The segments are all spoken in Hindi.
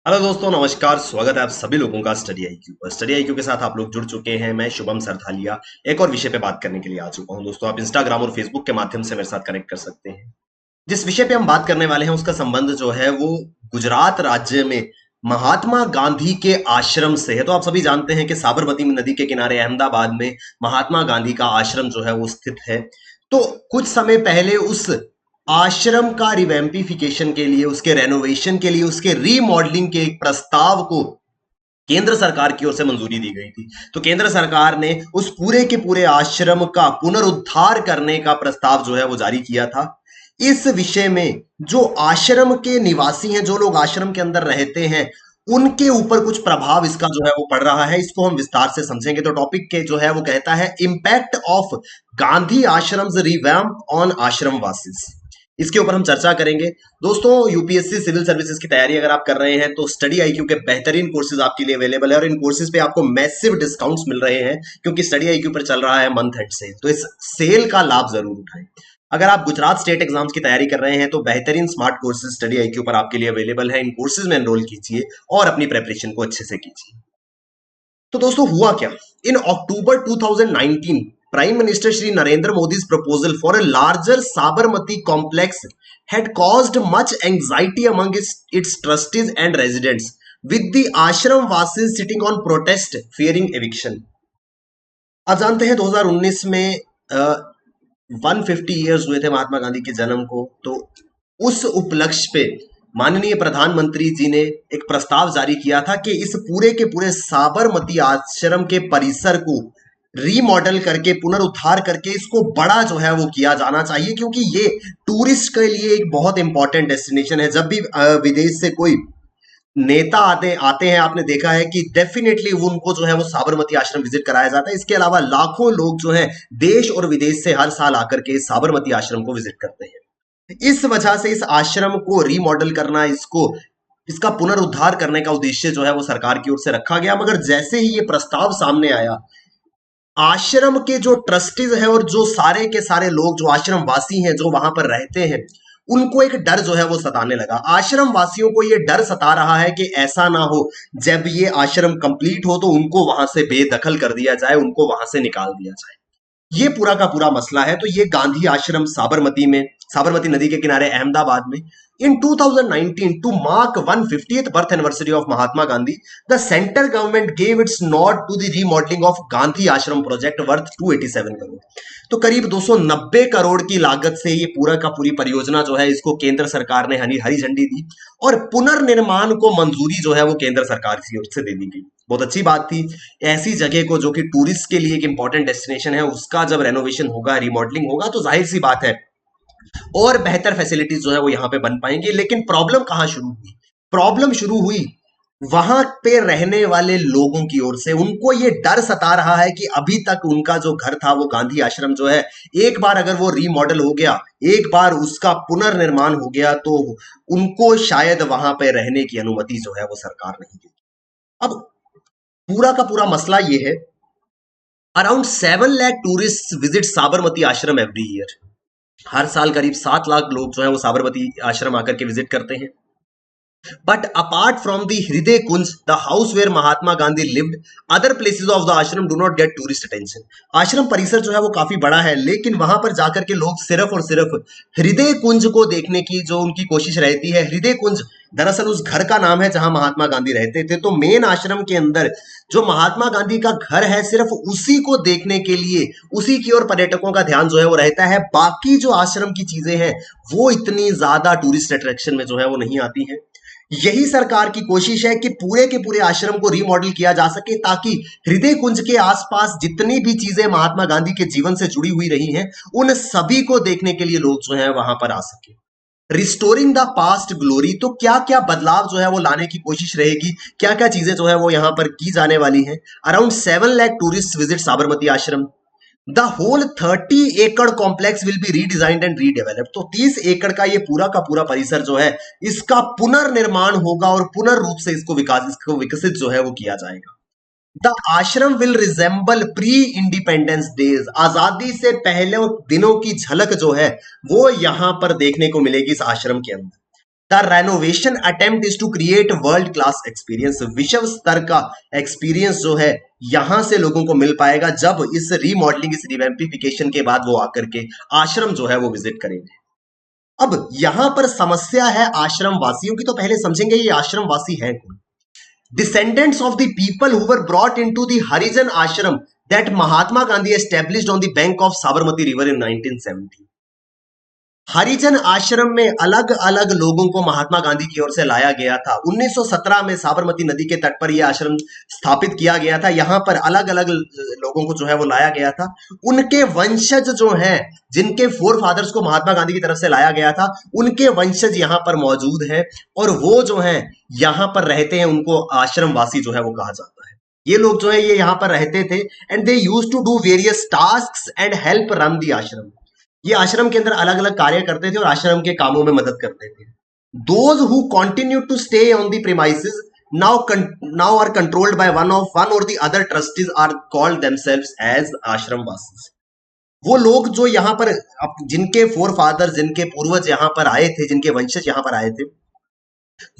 हेलो दोस्तों, नमस्कार। स्वागत है आप सभी लोगों का स्टडी आईक्यू पर। स्टडी आईक्यू के साथ आप लोग जुड़ चुके हैं। मैं शुभम सरथालिया एक और विषय पे बात करने के लिए आ चुका हूं। दोस्तों, आप इंस्टाग्राम और फेसबुक के माध्यम से मेरे साथ कनेक्ट कर सकते हैं। जिस विषय पे हम बात करने वाले हैं उसका संबंध जो है वो गुजरात राज्य में महात्मा गांधी के आश्रम से है। तो आप सभी जानते हैं कि साबरमती नदी के किनारे अहमदाबाद में महात्मा गांधी का आश्रम जो है वो स्थित है। तो कुछ समय पहले उस आश्रम का रिवैम्पिफिकेशन के लिए, उसके रेनोवेशन के लिए, उसके रीमॉडलिंग के एक प्रस्ताव को केंद्र सरकार की ओर से मंजूरी दी गई थी। तो केंद्र सरकार ने उस पूरे के पूरे आश्रम का पुनरुद्धार करने का प्रस्ताव जो है वो जारी किया था। इस विषय में जो आश्रम के निवासी हैं, जो लोग आश्रम के अंदर रहते हैं, उनके ऊपर कुछ प्रभाव इसका जो है वो पड़ रहा है। इसको हम विस्तार से समझेंगे। तो टॉपिक के जो है वो कहता है इम्पैक्ट ऑफ गांधी आश्रम रिवैम्प ऑन आश्रम वासिस। इसके ऊपर हम चर्चा करेंगे। दोस्तों, यूपीएससी सिविल सर्विसेज की तैयारी अगर आप कर रहे हैं तो स्टडी आईक्यू के बेहतरीन कोर्सेज आपके लिए अवेलेबल है और इन कोर्सेज पे आपको मैसिव डिस्काउंट्स मिल रहे हैं क्योंकि स्टडी आईक्यू पर चल रहा है मंथ एंड सेल। तो इस सेल का लाभ जरूर उठाएं। अगर आप गुजरात स्टेट एग्जाम्स की तैयारी कर रहे हैं तो बेहतरीन स्मार्ट कोर्सेज स्टडी आईक्यू पर आपके लिए अवेलेबल है। इन कोर्सेज में एनरोल कीजिए और अपनी प्रेपरेशन को अच्छे से कीजिए। तो दोस्तों, हुआ क्या? In October 2019 prime minister Shri Narendra मोदी's proposal for a larger Sabarmati complex had caused much anxiety among its trustees and residents, with the ashram vasis sitting on protest fearing eviction. आप जानते हैं 2019 में 150 ईयर्स हुए थे महात्मा गांधी के जन्म को। तो उस उपलक्ष्य पे माननीय प्रधानमंत्री जी ने एक प्रस्ताव जारी किया था कि इस पूरे के पूरे साबरमती आश्रम के परिसर को रीमॉडल करके, पुनरुद्धार करके इसको बड़ा जो है वो किया जाना चाहिए क्योंकि ये टूरिस्ट के लिए एक बहुत इंपॉर्टेंट डेस्टिनेशन है। जब भी विदेश से कोई नेता आते आते हैं, आपने देखा है कि डेफिनेटली उनको जो है वो साबरमती आश्रम विजिट कराया जाता है। इसके अलावा लाखों लोग जो है देश और विदेश से हर साल आकर के साबरमती आश्रम को विजिट करते हैं। इस वजह से इस आश्रम को रीमॉडल करना, इसका पुनरुद्धार करने का उद्देश्य जो है वो सरकार की ओर से रखा गया। मगर जैसे ही ये प्रस्ताव सामने आया, आश्रम के जो ट्रस्टीज हैं और जो सारे के सारे लोग जो आश्रम वासी हैं, जो वहां पर रहते हैं, उनको एक डर जो है वो सताने लगा। आश्रम वासियों को ये डर सता रहा है कि ऐसा ना हो जब ये आश्रम कंप्लीट हो तो उनको वहां से बेदखल कर दिया जाए, उनको वहां से निकाल दिया जाए। ये पूरा का पूरा मसला है। तो ये गांधी आश्रम साबरमती नदी के किनारे अहमदाबाद में in 2019 to mark 150th birth anniversary of Mahatma Gandhi, the central government gave its nod to the remodeling of Gandhi Ashram project worth 287 crore. तो करीब 290 करोड़ की लागत से ये पूरा का पूरी परियोजना जो है इसको केंद्र सरकार ने हरी झंडी दी और पुनर्निर्माण को मंजूरी जो है वो केंद्र सरकार की ओर से दे दी गई। बहुत अच्छी बात थी। ऐसी जगह को जो कि टूरिस्ट के लिए एक इंपॉर्टेंट डेस्टिनेशन है, उसका जब रेनोवेशन होगा, रिमॉडलिंग होगा, तो जाहिर सी बात है और बेहतर फैसिलिटीज जो है वो यहाँ पे बन पाएंगी। लेकिन प्रॉब्लम कहाँ शुरू हुई? प्रॉब्लम शुरू हुई वहां पे रहने वाले लोगों की ओर से। उनको ये डर सता रहा है कि अभी तक उनका जो घर था वो गांधी आश्रम जो है, एक बार अगर वो रीमॉडल हो गया, एक बार उसका पुनर्निर्माण हो गया तो उनको शायद वहां पे रहने की अनुमति जो है वो सरकार नहीं देगी। अब पूरा का पूरा मसला ये है, around 7 lakh tourist visit Sabarmati आश्रम एवरी ईयर। हर साल करीब 7 लाख लोग जो है वो साबरमती आश्रम आकर के विजिट करते हैं। But apart from the Hriday Kunj, the house where Mahatma Gandhi lived, other places of the ashram do not get tourist attention. आश्रम परिसर जो है वो काफी बड़ा है, लेकिन वहां पर जाकर के लोग सिर्फ और सिर्फ हृदय कुंज को देखने की जो उनकी कोशिश रहती है। हृदय कुंज दरअसल उस घर का नाम है जहां महात्मा गांधी रहते थे। तो मेन आश्रम के अंदर जो महात्मा गांधी का घर है, सिर्फ उसी को देखने के लिए उसी की ओर पर्यटकों का ध्यान जो है वो रहता है। बाकी जो आश्रम की चीजें हैं वो इतनी ज्यादा टूरिस्ट अट्रैक्शन में जो है वो नहीं आती हैं। यही सरकार की कोशिश है कि पूरे के पूरे आश्रम को रीमॉडल किया जा सके ताकि हृदय कुंज के आसपास जितनी भी चीजें महात्मा गांधी के जीवन से जुड़ी हुई रही हैं, उन सभी को देखने के लिए लोग जो है वहां पर आ सके। रिस्टोरिंग द पास्ट ग्लोरी, तो क्या क्या बदलाव जो है वो लाने की कोशिश रहेगी, क्या क्या चीजें जो है वो यहां पर की जाने वाली हैं। Around 7 lakh tourist visit Sabarmati आश्रम। द होल 30 एकड़ complex will be redesigned and redeveloped. तो 30 एकड़ का ये पूरा का पूरा परिसर जो है इसका पुनर्निर्माण होगा और पुनर्रूप से इसको विकसित जो है वो किया जाएगा। द आश्रम will resemble pre independence days. आजादी से पहले दिनों की झलक जो है वो यहां पर देखने को मिलेगी इस आश्रम के अंदर। The renovation attempt is to create world class experience. विश्व स्तर का एक्सपीरियंस जो है यहां से लोगों को मिल पाएगा जब इस रीमॉडलिंग, इस रिवैम्पिफिकेशन के बाद वो आकर के आश्रम जो है वो विजिट करेंगे। अब यहां पर समस्या है आश्रम वासियों की, तो पहले समझेंगे ये आश्रम वासी है कौन। Descendants of the people who were brought into the Harijan ashram that Mahatma Gandhi established on the bank of Sabarmati river in 1970। हरिजन आश्रम में अलग अलग लोगों को महात्मा गांधी की ओर से लाया गया था। 1917 में साबरमती नदी के तट पर यह आश्रम स्थापित किया गया था। यहाँ पर अलग अलग लोगों को जो है वो लाया गया था। उनके वंशज जो हैं, जिनके फोर फादर्स को महात्मा गांधी की तरफ से लाया गया था, उनके वंशज यहाँ पर मौजूद हैं और वो जो हैं यहाँ पर रहते हैं, उनको आश्रम वासी जो है वो कहा जाता है। ये लोग जो है ये यहाँ पर रहते थे and they used to do various tasks and help run the ashram. ये आश्रम के अंदर अलग अलग कार्य करते थे और आश्रम के कामों में मदद करते थे। Those who continue to stay on the premises now are controlled by one or the other trustees are called themselves as आश्रम वासी। वो लोग जो यहाँ पर जिनके फोर फादर, जिनके पूर्वज यहाँ पर आए थे, जिनके वंशज यहाँ पर आए थे,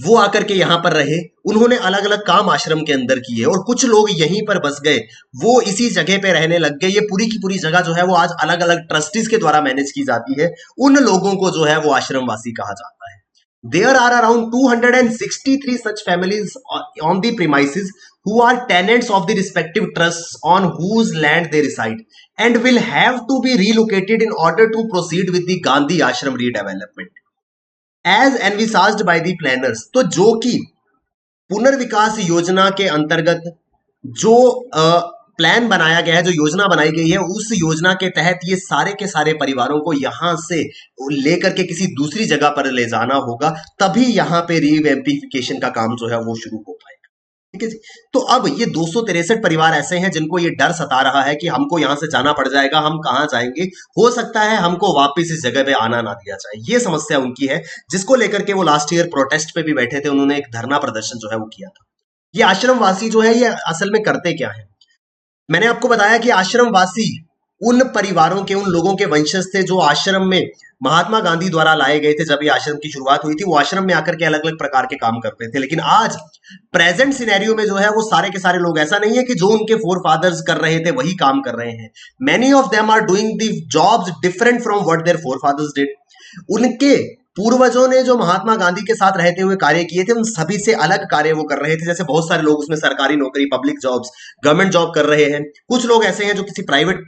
वो आकर के यहाँ पर रहे। उन्होंने अलग अलग काम आश्रम के अंदर किए और कुछ लोग यहीं पर बस गए, वो इसी जगह पे रहने लग गए। ये पूरी की पूरी जगह जो है वो आज अलग अलग ट्रस्टीज के द्वारा मैनेज की जाती है। उन लोगों को जो है वो आश्रमवासी कहा जाता है। There are around 263 such families on the premises who are tenants of the respective trusts on whose land they reside and will have to be relocated in order to proceed with the Gandhi Ashram redevelopment as envisaged by the planners। तो जो कि पुनर्विकास योजना के अंतर्गत जो प्लान बनाया गया है, जो योजना बनाई गई है, उस योजना के तहत ये सारे के सारे परिवारों को यहां से लेकर के किसी दूसरी जगह पर ले जाना होगा, तभी यहां पे रीवैम्पिफिकेशन का काम जो है वो शुरू हो पाएगा। ठीक है जी। तो अब ये 263 परिवार ऐसे हैं जिनको ये डर सता रहा है कि हमको यहां से जाना पड़ जाएगा, हम कहां जाएंगे, हो सकता है हमको वापस इस जगह पे आना ना दिया जाए। ये समस्या उनकी है, जिसको लेकर के वो लास्ट ईयर प्रोटेस्ट पे भी बैठे थे। उन्होंने एक धरना प्रदर्शन जो है वो किया था। ये आश्रमवासी जो है ये असल में करते क्या है, मैंने आपको बताया कि आश्रमवासी उन परिवारों के, उन लोगों के वंशज थे जो आश्रम में महात्मा गांधी द्वारा लाए गए थे। जब ये आश्रम की शुरुआत हुई थी, वो आश्रम में आकर के अलग अलग प्रकार के काम करते थे। लेकिन आज प्रेजेंट सिनेरियो में जो है वो सारे के सारे लोग, ऐसा नहीं है कि जो उनके फोर फादर्स कर रहे थे वही काम कर रहे हैं। Many of them are doing the jobs different from what their forefathers did. उनके पूर्वजों ने जो महात्मा गांधी के साथ रहते हुए कार्य किए थे, उन सभी से अलग कार्य वो कर रहे थे। जैसे बहुत सारे लोग उसमें सरकारी नौकरी, पब्लिक जॉब्स, गवर्नमेंट जॉब कर रहे हैं। कुछ लोग ऐसे हैं जो किसी प्राइवेट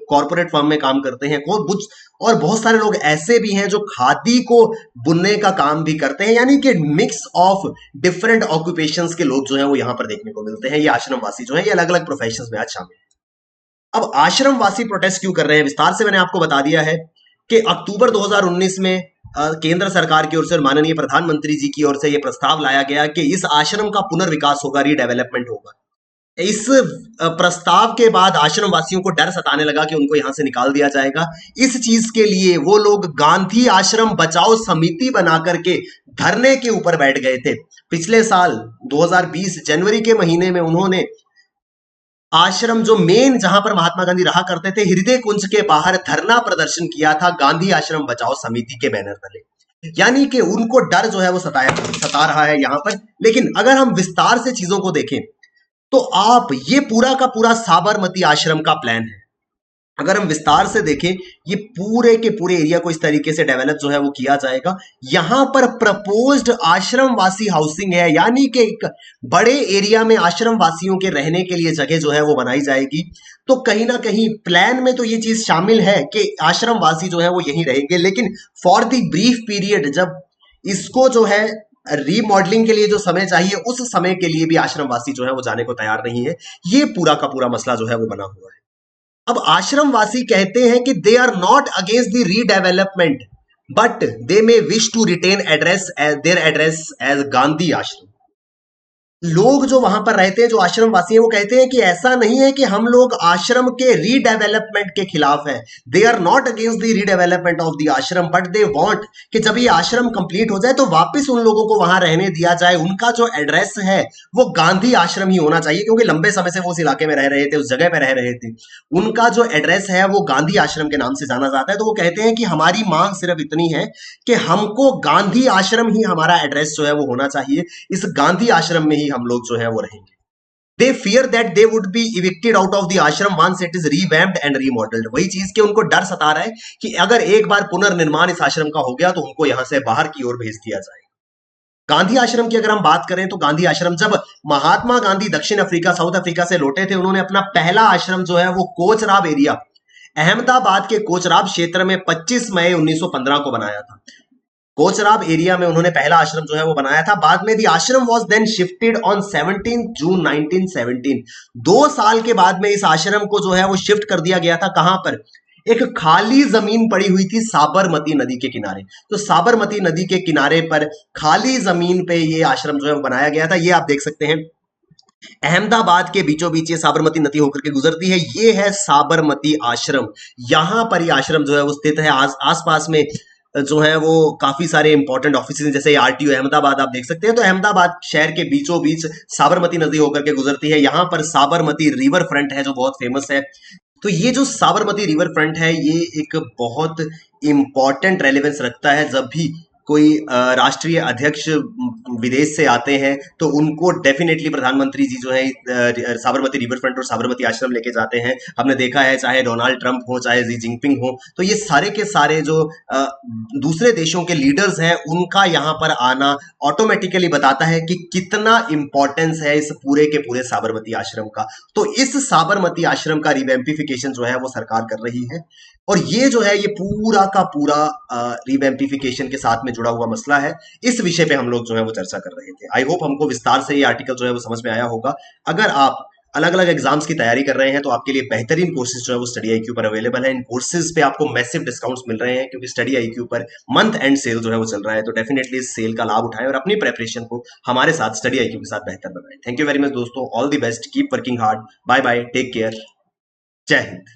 कॉर्पोरेट फर्म में काम करते हैं, और बहुत सारे लोग ऐसे भी हैं जो खादी को बुनने का काम भी करते हैं। यानी कि मिक्स ऑफ डिफरेंट ऑक्यूपेशंस के लोग जो है वो यहाँ पर देखने को मिलते हैं। ये आश्रमवासी जो है ये अलग अलग प्रोफेशंस में आज शामिल है। अब आश्रमवासी प्रोटेस्ट क्यों कर रहे हैं, विस्तार से मैंने आपको बता दिया है कि अक्टूबर 2019 में केंद्र सरकार की ओर से, माननीय प्रधानमंत्री जी की ओर से यह प्रस्ताव लाया गया कि इस आश्रम का पुनर्विकास होगा, रीडेवलपमेंट होगा। इस प्रस्ताव के बाद आश्रम वासियों को डर सताने लगा कि उनको यहां से निकाल दिया जाएगा। इस चीज के लिए वो लोग गांधी आश्रम बचाओ समिति बना करके धरने के ऊपर बैठ गए थे। पिछले साल 2020 जनवरी के महीने में उन्होंने आश्रम, जो मेन जहां पर महात्मा गांधी रहा करते थे, हृदय कुंज के बाहर धरना प्रदर्शन किया था गांधी आश्रम बचाओ समिति के बैनर तले। यानी कि उनको डर जो है वो सता रहा है यहां पर। लेकिन अगर हम विस्तार से चीजों को देखें तो आप ये पूरा का पूरा साबरमती आश्रम का प्लान है। अगर हम विस्तार से देखें, ये पूरे के पूरे एरिया को इस तरीके से डेवलप जो है वो किया जाएगा। यहां पर प्रपोज्ड आश्रमवासी हाउसिंग है, यानी कि एक बड़े एरिया में आश्रम वासियों के रहने के लिए जगह जो है वो बनाई जाएगी। तो कहीं ना कहीं प्लान में तो ये चीज शामिल है कि आश्रम वासी जो है वो यहीं रहेंगे, लेकिन फॉर द ब्रीफ पीरियड, जब इसको जो है रीमॉडलिंग के लिए जो समय चाहिए, उस समय के लिए भी आश्रमवासी जो है वो जाने को तैयार नहीं है। ये पूरा का पूरा मसला जो है वो बना हुआ है। अब आश्रमवासी कहते हैं कि they are not against the redevelopment, but they may wish to retain their address as Gandhi Ashram. लोग जो वहां पर रहते हैं, जो आश्रम वासी हैं, वो कहते हैं कि ऐसा नहीं है कि हम लोग आश्रम के रीडेवलपमेंट के खिलाफ हैं। They are not against the redevelopment of the ashram, but they want कि जब ये आश्रम कंप्लीट हो जाए तो वापस उन लोगों को वहां रहने दिया जाए। उनका जो एड्रेस है वो गांधी आश्रम ही होना चाहिए, क्योंकि लंबे समय से वो उस इलाके में रह रहे थे, उस जगह पे रह रहे थे। उनका जो एड्रेस है वो गांधी आश्रम के नाम से जाना जाता है। तो वो कहते हैं कि हमारी मांग सिर्फ इतनी है कि हमको गांधी आश्रम ही हमारा एड्रेस जो है वो होना चाहिए। इस गांधी आश्रम में ही हम लोग जो है वो रहेंगे। They fear that they would be evicted out of the ashram once it is revamped and remodelled. वही चीज के उनको डर सता रहा है कि अगर एक बार पुनर्निर्माण इस आश्रम का हो गया तो उनको यहां से बाहर की ओर भेज दिया जाए। गांधी आश्रम की अगर हम बात करें तो गांधी आश्रम, जब महात्मा गांधी दक्षिण अफ्रीका, साउथ अफ्रीका से लौटे थे, उन्होंने अपना पहला आश्रम जो है वो कोचराब एरिया, अहमदाबाद के कोचराब क्षेत्र में 25 मई 1915 को बनाया था। कोचराब एरिया में उन्होंने पहला आश्रम जो है वो बनाया था। बाद में दी आश्रम वाज देन शिफ्टेड ऑन 17 जून 1917। 2 साल के बाद में इस आश्रम को जो है वो शिफ्ट कर दिया गया था। कहां पर? एक खाली जमीन पड़ी हुई थी साबरमती नदी के किनारे। तो साबरमती नदी के किनारे पर खाली जमीन पे ये आश्रम जो है वो बनाया गया था। ये आप देख सकते हैं, अहमदाबाद के बीचों बीच ये साबरमती नदी होकर के गुजरती है। ये है साबरमती आश्रम। यहां पर ये आश्रम जो है वो स्थित है। आसपास में जो है वो काफी सारे इंपॉर्टेंट ऑफिस हैं, जैसे आरटीओ अहमदाबाद आप देख सकते हैं। तो अहमदाबाद शहर के बीचों बीच साबरमती नदी होकर के गुजरती है। यहाँ पर साबरमती रिवर फ्रंट है जो बहुत फेमस है। तो ये जो साबरमती रिवर फ्रंट है ये एक बहुत इंपॉर्टेंट रेलेवेंस रखता है। जब भी कोई राष्ट्रीय अध्यक्ष विदेश से आते हैं तो उनको डेफिनेटली प्रधानमंत्री जी जो है साबरमती रिवर फ्रंट और साबरमती आश्रम लेके जाते हैं। हमने देखा है, चाहे डोनाल्ड ट्रंप हो, चाहे जी जिनपिंग हो, तो ये सारे के सारे जो दूसरे देशों के लीडर्स हैं उनका यहाँ पर आना ऑटोमेटिकली बताता है कि कितना इंपॉर्टेंस है इस पूरे के पूरे साबरमती आश्रम का। तो इस साबरमती आश्रम का रिवैम्पिफिकेशन जो है वो सरकार कर रही है। और ये जो है ये पूरा का पूरा रिवैम्पिफिकेशन के साथ में जुड़ा हुआ मसला है। इस विषय पे हम लोग जो है वो चर्चा कर रहे थे। आई होप हमको विस्तार से ये आर्टिकल जो है वो समझ में आया होगा। अगर आप अलग अलग एग्जाम्स की तैयारी कर रहे हैं तो आपके लिए बेहतरीन कोर्सेज जो है वो स्टडी आईक्यू पर अवेलेबल है। इन कोर्सेज पे आपको मैसिव डिस्काउंट्स मिल रहे हैं, क्योंकि स्टडी आईक्यू पर मंथ एंड सेल जो है वो चल रहा है। तो डेफिनेटली इस सेल का लाभ उठाएं और अपनी प्रेपरेशन को हमारे साथ स्टडी आईक्यू के साथ बेहतर बनाएं। थैंक यू वेरी मच दोस्तों, all the best, keep working hard, bye bye, take care, जय हिंद।